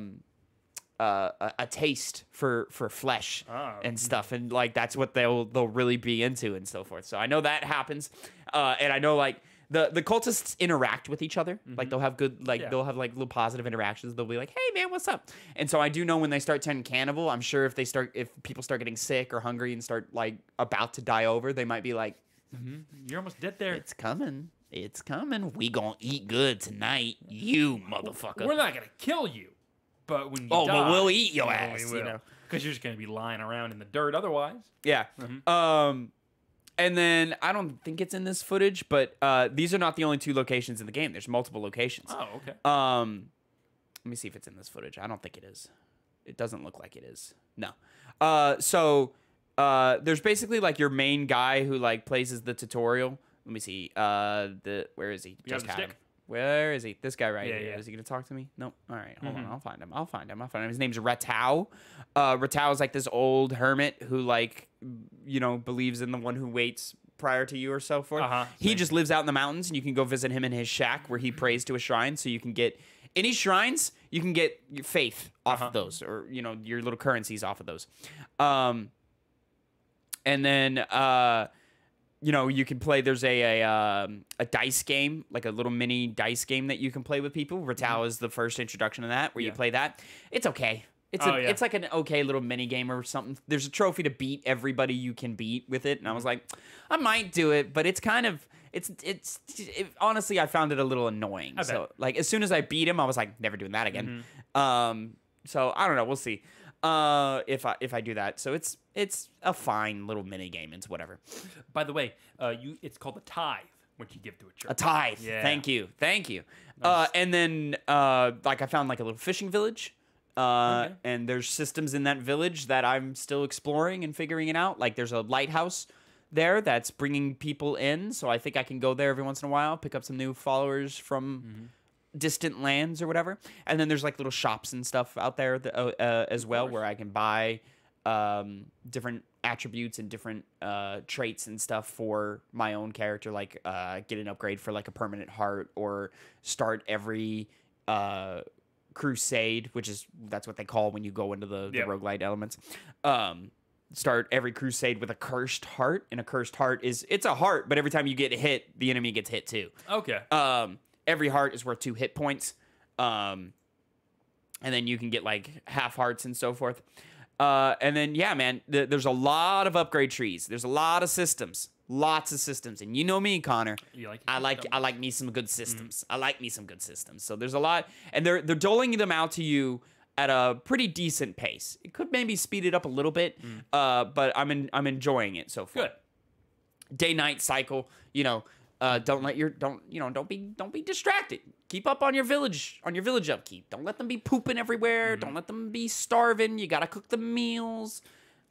taste for flesh and stuff, and like that's what they'll really be into and so forth. So I know that happens, and I know like the cultists interact with each other. Like they'll have good they'll have like little positive interactions. They'll be like, hey man, what's up? And so I do know when they start turning cannibal, I'm sure if people start getting sick or hungry and start like about to die over, they might be like, you're almost dead there. It's coming. We gonna eat good tonight, you motherfucker. We're not gonna kill you. But when you die, but we'll eat your ass, you know, because you're just gonna be lying around in the dirt otherwise. Yeah. And then I don't think it's in this footage, but these are not the only 2 locations in the game. There's multiple locations. Oh, okay. Let me see if it's in this footage. I don't think it is. It doesn't look like it is. No. So there's basically like your main guy who like plays as the tutorial. Let me see. Where is he? You have the stick? Where is he? This guy right here. Yeah. Is he gonna talk to me? Nope. All right, hold on. I'll find him. His name's Ratau. Ratau is like this old hermit who like, you know, believes in the one who waits prior to you or so forth. He just lives out in the mountains, and you can go visit him in his shack where he prays to a shrine. So you can get any shrines, you can get your faith off of those, or you know, your little currencies off of those. And then you know, you can play. There's a dice game, like a little mini dice game that you can play with people. Ratau is the first introduction to that, where you play that. It's okay. It's like an okay little mini game or something. There's a trophy to beat everybody you can beat with it, and I was like, I might do it, but it's kind of honestly, I found it a little annoying. So like as soon as I beat him, I was like, never doing that again. So I don't know. We'll see. If I do that. So it's a fine little mini game. It's whatever. By the way, it's called a tithe, which you give to a church. A tithe. Yeah. Thank you. Nice. And then like I found like a little fishing village. And there's systems in that village that I'm still exploring and figuring it out. Like there's a lighthouse there that's bringing people in, so I think I can go there every once in a while, pick up some new followers from distant lands or whatever. And then there's like little shops and stuff out there as well, where I can buy different attributes and different traits and stuff for my own character, like get an upgrade for like a permanent heart, or start every crusade, that's what they call when you go into the roguelite elements. Start every crusade with a cursed heart, and a cursed heart it's a heart, but every time you get hit, the enemy gets hit too. Okay. Every heart is worth 2 hit points. And then you can get like half hearts and so forth. And then, yeah, man, there's a lot of upgrade trees. There's a lot of systems. Lots of systems. And you know me, Connor. I like me some good systems. I like me some good systems. So there's a lot. And they're doling them out to you at a pretty decent pace. It could maybe speed it up a little bit, but I'm enjoying it so far. Good. Day-night cycle, you know. Don't be distracted. Keep up on your village upkeep. Don't let them be pooping everywhere. Don't let them be starving. You gotta cook the meals.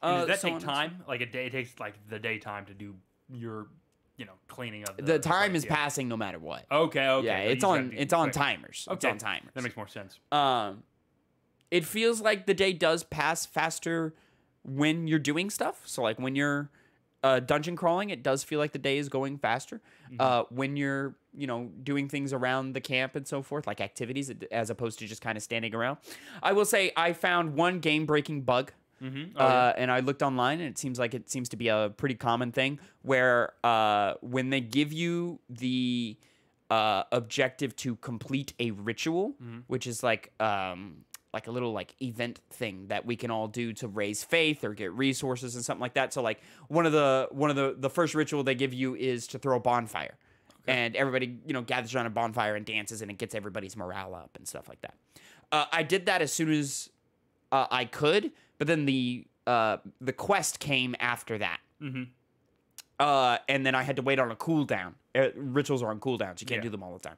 Does that take time? Like it takes like the daytime to do your, cleaning of the time is passing no matter what. Okay. Yeah, it's on timers. Okay. It's on timers. That makes more sense. It feels like the day does pass faster when you're doing stuff. So like when you're dungeon crawling, it does feel like the day is going faster. When you're, doing things around the camp and so forth, like activities, as opposed to just kind of standing around. I will say I found one game-breaking bug, and I looked online, and it seems to be a pretty common thing, where when they give you the objective to complete a ritual, which is like a little like event thing that we can all do to raise faith or get resources and something like that. So like one of the first ritual they give you is to throw a bonfire. and everybody, gathers around a bonfire and dances, and it gets everybody's morale up and stuff like that. I did that as soon as I could, but then the quest came after that. Mm-hmm. And then I had to wait on a cooldown. Rituals are on cooldowns. You can't do them all the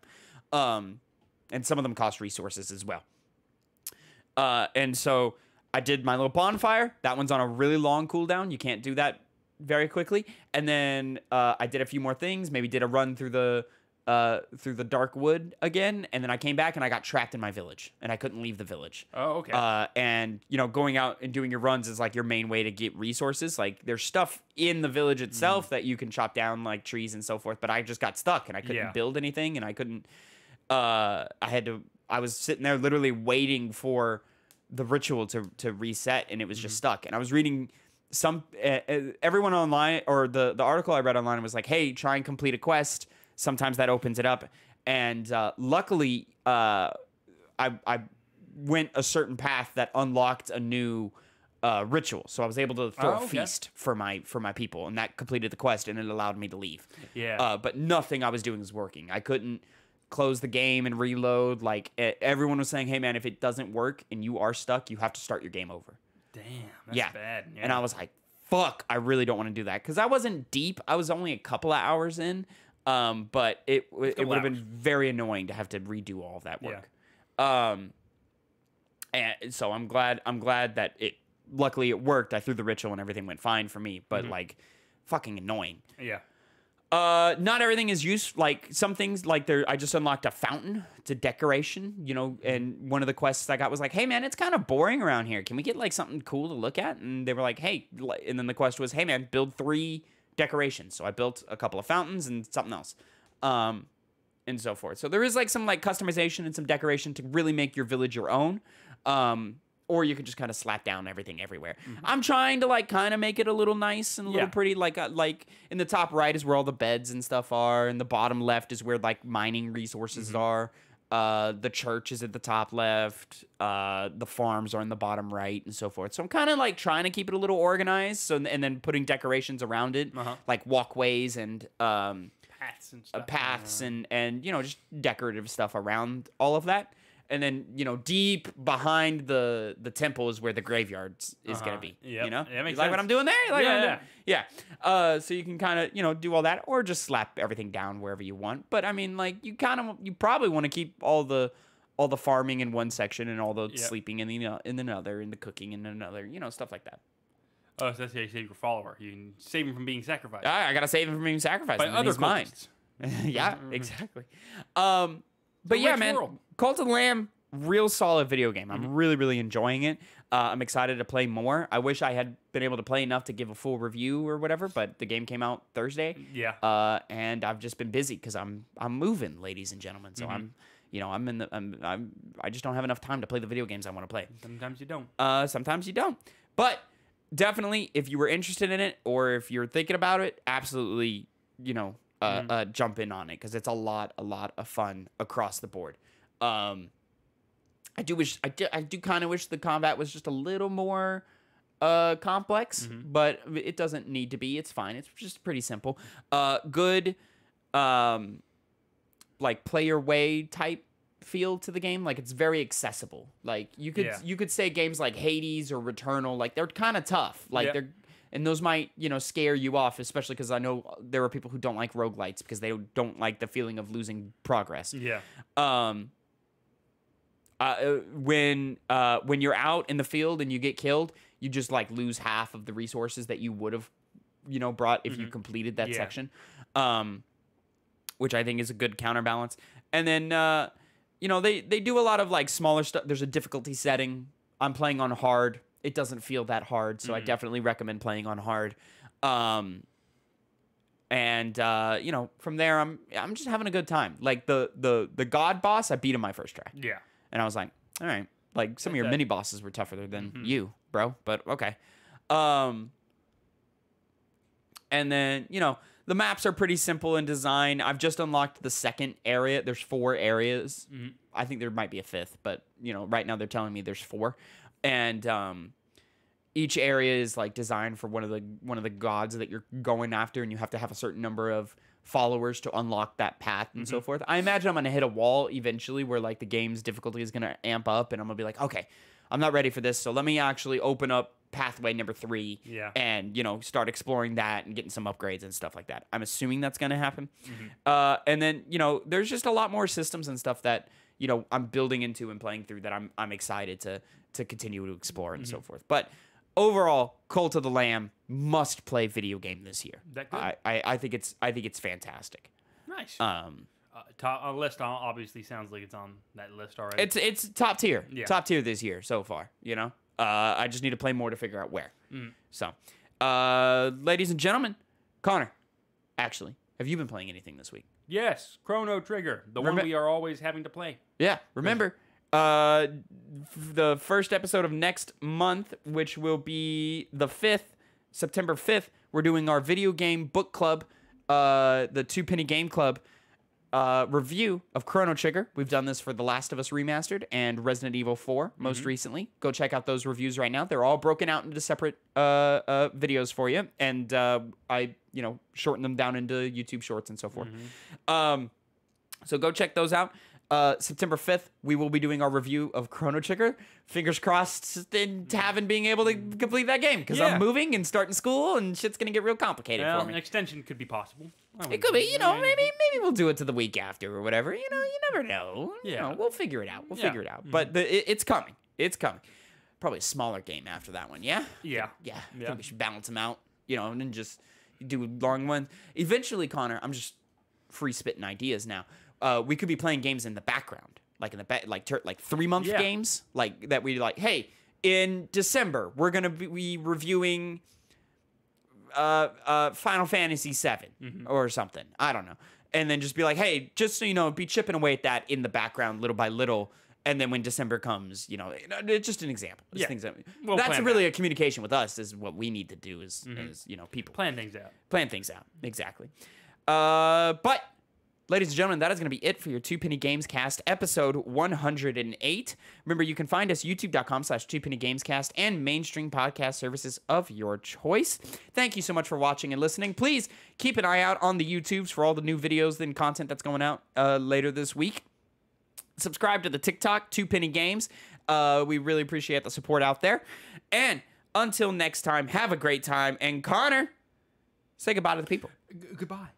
time. And some of them cost resources as well. And so I did my little bonfire. That one's on a really long cooldown. You can't do that very quickly. And then I did a few more things. Maybe did a run through the dark wood again. And then I came back and I got trapped in my village. And I couldn't leave the village. Oh, okay. And, going out and doing your runs is like your main way to get resources. Like there's stuff in the village itself that you can chop down, like trees and so forth. But I just got stuck and I couldn't build anything. And I couldn't... I was sitting there literally waiting for the ritual to reset, and it was just stuck. And I was reading everyone online, or the article I read online was like, hey, try and complete a quest. Sometimes that opens it up. And luckily, I went a certain path that unlocked a new ritual. So I was able to throw a feast for my people, and that completed the quest, and it allowed me to leave. Yeah. But nothing I was doing was working. I couldn't close the game and reload. Like everyone was saying, hey man, if it doesn't work and you are stuck, you have to start your game over. Damn, that's bad. Yeah. And I was like, fuck, I really don't want to do that, because I wasn't deep. I was only a couple of hours in, but it would have been very annoying to have to redo all of that work. And so I'm glad that luckily it worked. I threw the ritual and everything went fine for me, but like fucking annoying. Yeah. Not everything is used. Like some things, like I just unlocked a fountain. It's a decoration, and one of the quests I got was like, hey man, it's kind of boring around here. Can we get like something cool to look at? And they were like, hey, and then the quest was, hey man, build 3 decorations. So I built a couple of fountains and something else, and so forth. So there is like some like customization and some decoration to really make your village your own. Or you could just kind of slap down everything everywhere. I'm trying to like kind of make it a little nice and a little pretty. Like in the top right is where all the beds and stuff are, and the bottom left is where like mining resources are. The church is at the top left. The farms are in the bottom right, and so forth. So I'm kind of like trying to keep it a little organized. So and then putting decorations around it, like walkways and paths and stuff. Paths and just decorative stuff around all of that. And then, deep behind the temple is where the graveyard is going to be. Yep. You makes like sense. what I'm doing there? You like what I'm doing? Yeah. Yeah. So you can kind of, do all that, or just slap everything down wherever you want. But I mean, like you probably want to keep all the farming in one section and all the sleeping in another, and the cooking in another, stuff like that. Oh, so that's how you save your follower. You can save him from being sacrificed. I got to save him from being sacrificed. By other cultists. Yeah, exactly. But yeah, man, Cult of the Lamb, real solid video game. I'm really, really enjoying it. I'm excited to play more. I wish I had been able to play enough to give a full review or whatever, but the game came out Thursday. Yeah. And I've just been busy because I'm moving, ladies and gentlemen. So I just don't have enough time to play the video games I want to play. Sometimes you don't. Sometimes you don't. But definitely, if you were interested in it or if you're thinking about it, absolutely, jump in on it, because it's a lot of fun across the board. I do kind of wish the combat was just a little more complex, but it doesn't need to be. It's fine. It's just pretty simple. Good like play your way type feel to the game. Like it's very accessible. Like you could say games like Hades or Returnal, like they're kind of tough. Like and those might, scare you off, especially because I know there are people who don't like roguelites because they don't like the feeling of losing progress. Yeah. When you're out in the field and you get killed, you just like lose half of the resources that you would have, brought if you completed that section. Which I think is a good counterbalance. And then, they do a lot of like smaller stuff. There's a difficulty setting. I'm playing on hard. It doesn't feel that hard, so I definitely recommend playing on hard. From there, I'm just having a good time. Like the god boss, I beat him my first try. Yeah. And I was like, all right, like some of your mini bosses were tougher than you, bro. But okay. And then the maps are pretty simple in design. I've just unlocked the second area. There's 4 areas. I think there might be a 5th, but right now they're telling me there's 4. And each area is like designed for one of the gods that you're going after, and you have to have a certain number of followers to unlock that path and so forth. I imagine I'm going to hit a wall eventually where like the game's difficulty is going to amp up and I'm going to be like, okay, I'm not ready for this. So let me actually open up pathway number 3 and, start exploring that and getting some upgrades and stuff like that. I'm assuming that's going to happen. And then, there's just a lot more systems and stuff that, I'm building into and playing through that I'm excited to continue to explore and so forth. But overall, Cult of the Lamb must play video game this year. That good? I think it's fantastic. Nice. Top list obviously sounds like it's on that list already. It's top tier. Top tier this year so far, I just need to play more to figure out where. So, ladies and gentlemen, Connor, actually, have you been playing anything this week? Yes, Chrono Trigger, the one we are always having to play. Yeah, remember, the first episode of next month, which will be the 5th, September 5th, we're doing our video game book club, the Two Penny Game Club review of Chrono Trigger. We've done this for The Last of Us Remastered and Resident Evil 4 most recently. Go check out those reviews right now. They're all broken out into separate videos for you, and I shorten them down into YouTube Shorts and so forth. So go check those out. September 5th, we will be doing our review of Chrono Trigger. Fingers crossed in Tavin being able to complete that game, because I'm moving and starting school, and shit's going to get real complicated for me. An extension could be possible. It could be, maybe we'll do it to the week after or whatever. You never know. We'll figure it out. We'll figure it out. But it's coming. It's coming. Probably a smaller game after that one, yeah? Yeah. I think we should balance them out, and then just do long ones. Eventually, Connor, I'm just free spitting ideas now. We could be playing games in the background, like in the like 3-month games, like that. We like, hey, in December we're gonna be reviewing Final Fantasy VII or something. I don't know, and then just be like, hey, just so you know, be chipping away at that in the background little by little. And then when December comes, it's just an example. Just things that's really a communication with us. Is what we need to do as people plan things out. Plan things out, exactly. But ladies and gentlemen, that is going to be it for your Two Penny Gamescast episode 108. Remember, you can find us youtube.com/2pennygamescast and mainstream podcast services of your choice. Thank you so much for watching and listening. Please keep an eye out on the YouTubes for all the new videos and content that's going out later this week. Subscribe to the TikTok, 2 Penny Games. We really appreciate the support out there. And until next time, have a great time. And Connor, say goodbye to the people. Goodbye.